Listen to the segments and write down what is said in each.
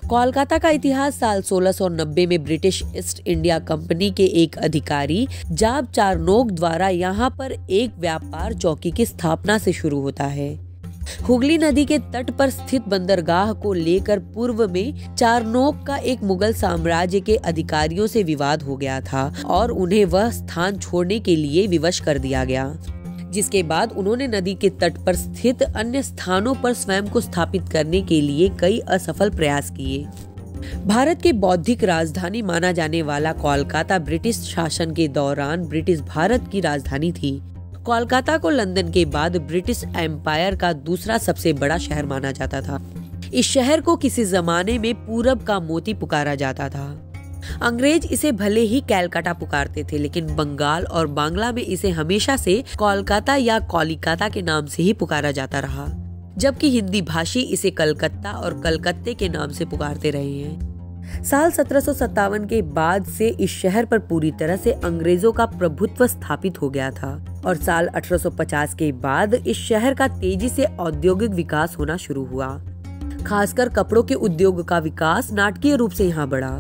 कोलकाता का इतिहास साल 1690 में ब्रिटिश ईस्ट इंडिया कंपनी के एक अधिकारी जाब चारनोक द्वारा यहाँ पर एक व्यापार चौकी की स्थापना से शुरू होता है। हुगली नदी के तट पर स्थित बंदरगाह को लेकर पूर्व में चारनोक का एक मुगल साम्राज्य के अधिकारियों से विवाद हो गया था और उन्हें वह स्थान छोड़ने के लिए विवश कर दिया गया, जिसके बाद उन्होंने नदी के तट पर स्थित अन्य स्थानों पर स्वयं को स्थापित करने के लिए कई असफल प्रयास किए। भारत की बौद्धिक राजधानी माना जाने वाला कोलकाता ब्रिटिश शासन के दौरान ब्रिटिश भारत की राजधानी थी। कोलकाता को लंदन के बाद ब्रिटिश एम्पायर का दूसरा सबसे बड़ा शहर माना जाता था। इस शहर को किसी जमाने में पूरब का मोती पुकारा जाता था। अंग्रेज इसे भले ही कैलकाटा पुकारते थे, लेकिन बंगाल और बांग्ला में इसे हमेशा से कोलकाता या कोलिकाता के नाम से ही पुकारा जाता रहा, जबकि हिंदी भाषी इसे कलकत्ता और कलकत्ते के नाम से पुकारते रहे हैं। साल 1757 के बाद से इस शहर पर पूरी तरह से अंग्रेजों का प्रभुत्व स्थापित हो गया था और साल 1850 के बाद इस शहर का तेजी से औद्योगिक विकास होना शुरू हुआ। खासकर कपड़ों के उद्योग का विकास नाटकीय रूप से यहाँ बढ़ा।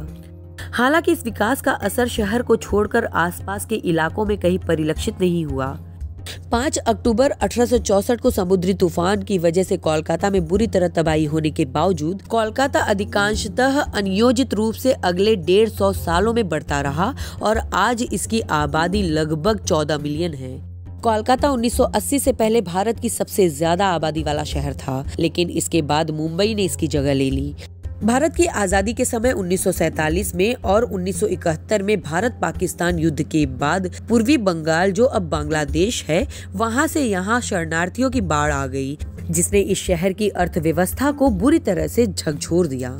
हालांकि इस विकास का असर शहर को छोड़कर आसपास के इलाकों में कहीं परिलक्षित नहीं हुआ। 5 अक्टूबर 1864 को समुद्री तूफान की वजह से कोलकाता में बुरी तरह तबाही होने के बावजूद कोलकाता अधिकांशतः अनियोजित रूप से अगले 150 सालों में बढ़ता रहा और आज इसकी आबादी लगभग 14 मिलियन है। कोलकाता 1980 से पहले भारत की सबसे ज्यादा आबादी वाला शहर था, लेकिन इसके बाद मुंबई ने इसकी जगह ले ली। भारत की आजादी के समय 1947 में और 1971 में भारत पाकिस्तान युद्ध के बाद पूर्वी बंगाल, जो अब बांग्लादेश है, वहां से यहाँ शरणार्थियों की बाढ़ आ गई, जिसने इस शहर की अर्थव्यवस्था को बुरी तरह से झकझोर दिया।